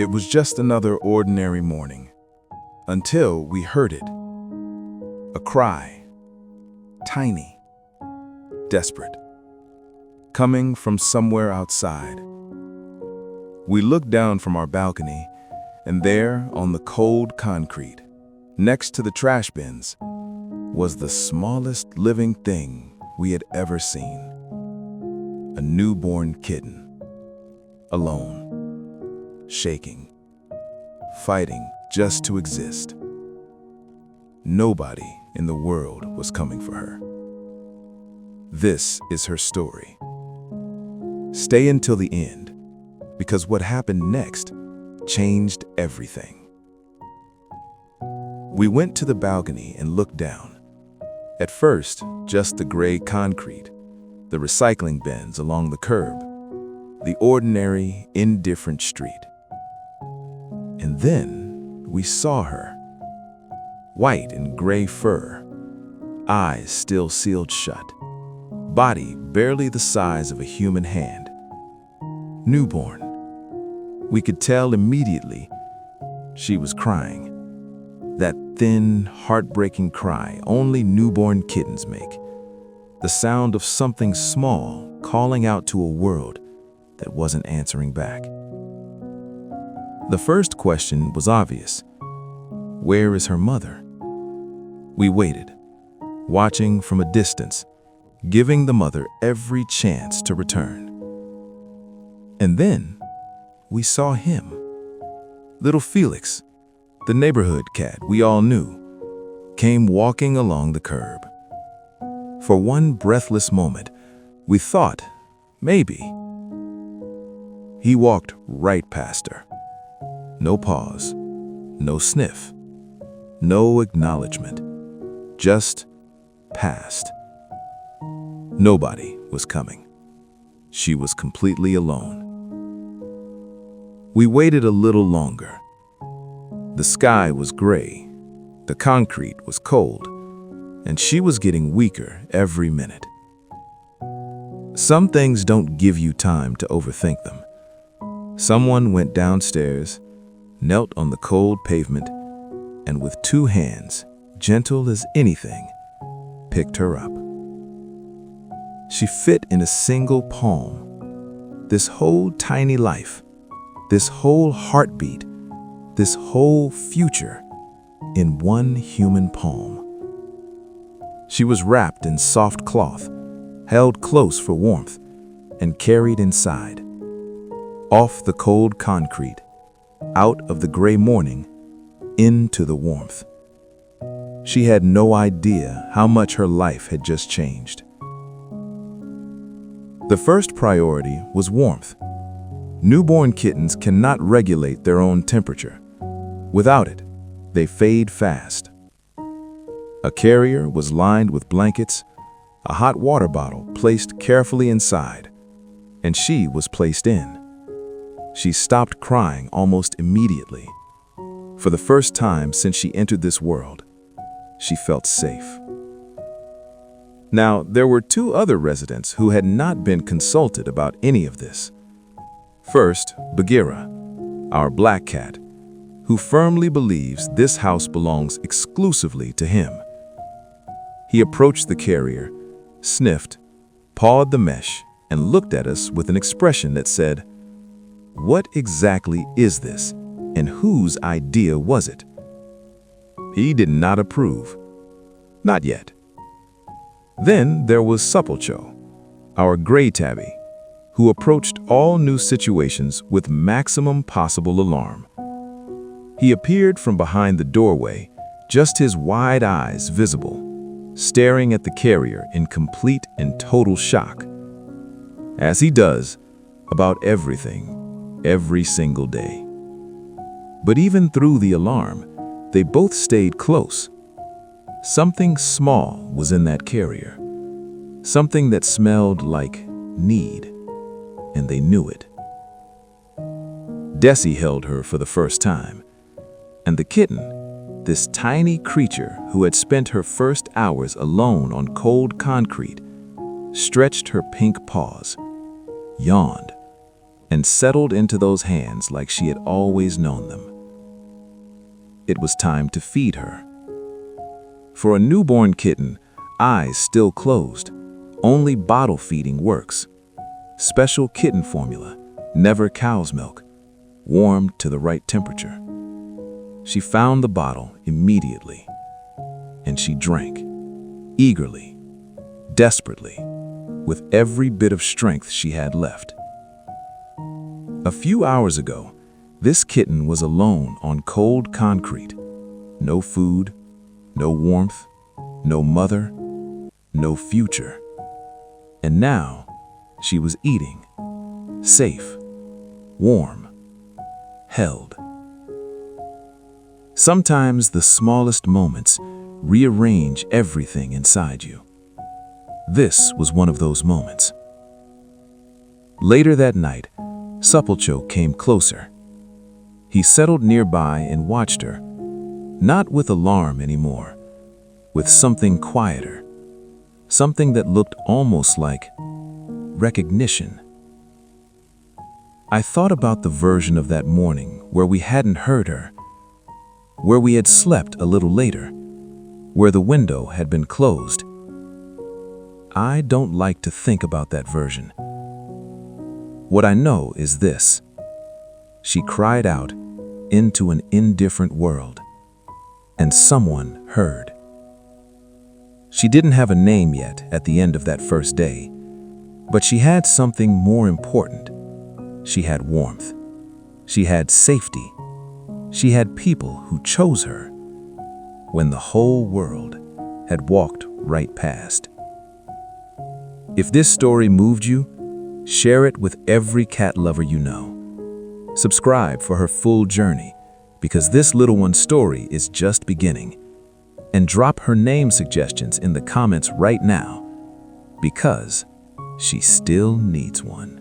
It was just another ordinary morning, until we heard it. A cry, tiny, desperate, coming from somewhere outside. We looked down from our balcony, and there, on the cold concrete, next to the trash bins, was the smallest living thing we had ever seen. A newborn kitten, alone, shaking, fighting just to exist. Nobody in the world was coming for her. This is her story. Stay until the end, because what happened next changed everything. We went to the balcony and looked down. At first, just the gray concrete, the recycling bins along the curb, the ordinary, indifferent street. And then we saw her, white in gray fur, eyes still sealed shut, body barely the size of a human hand. Newborn. We could tell immediately she was crying. That thin, heartbreaking cry only newborn kittens make. The sound of something small calling out to a world that wasn't answering back. The first question was obvious. Where is her mother? We waited, watching from a distance, giving the mother every chance to return. And then we saw him. Little Felix, the neighborhood cat we all knew, came walking along the curb. For one breathless moment, we thought, maybe. He walked right past her. No pause, no sniff, no acknowledgement, just past. Nobody was coming. She was completely alone. We waited a little longer. The sky was gray, the concrete was cold, and she was getting weaker every minute. Some things don't give you time to overthink them. Someone went downstairs, knelt on the cold pavement, and with two hands, gentle as anything, picked her up. She fit in a single palm. This whole tiny life, this whole heartbeat, this whole future in one human palm. She was wrapped in soft cloth, held close for warmth, and carried inside, off the cold concrete, out of the gray morning, into the warmth. She had no idea how much her life had just changed. The first priority was warmth. Newborn kittens cannot regulate their own temperature. Without it, they fade fast. A carrier was lined with blankets, a hot water bottle placed carefully inside, and she was placed in. She stopped crying almost immediately. For the first time since she entered this world, she felt safe. Now, there were two other residents who had not been consulted about any of this. First, Bagheera, our black cat, who firmly believes this house belongs exclusively to him. He approached the carrier, sniffed, pawed the mesh, and looked at us with an expression that said, "What exactly is this, and whose idea was it?" He did not approve. Not yet. Then there was Sopolcho, our gray tabby, who approached all new situations with maximum possible alarm. He appeared from behind the doorway, just his wide eyes visible, staring at the carrier in complete and total shock, as he does about everything, every single day. But even through the alarm, they both stayed close. Something small was in that carrier, something that smelled like need, and they knew it. Dessy held her for the first time, and the kitten, this tiny creature who had spent her first hours alone on cold concrete, stretched her pink paws, yawned, and settled into those hands like she had always known them. It was time to feed her. For a newborn kitten, eyes still closed, only bottle feeding works. Special kitten formula, never cow's milk, warmed to the right temperature. She found the bottle immediately, and she drank, eagerly, desperately, with every bit of strength she had left. A few hours ago, this kitten was alone on cold concrete. No food, no warmth, no mother, no future. And now, she was eating, safe, warm, held. Sometimes the smallest moments rearrange everything inside you. This was one of those moments. Later that night, Sopolcho came closer. He settled nearby and watched her, not with alarm anymore, with something quieter, something that looked almost like recognition. I thought about the version of that morning where we hadn't heard her, where we had slept a little later, where the window had been closed. I don't like to think about that version. What I know is this: she cried out into an indifferent world, and someone heard. She didn't have a name yet at the end of that first day, but she had something more important. She had warmth. She had safety. She had people who chose her when the whole world had walked right past. If this story moved you, share it with every cat lover you know. Subscribe for her full journey, because this little one's story is just beginning. And drop her name suggestions in the comments right now, because she still needs one.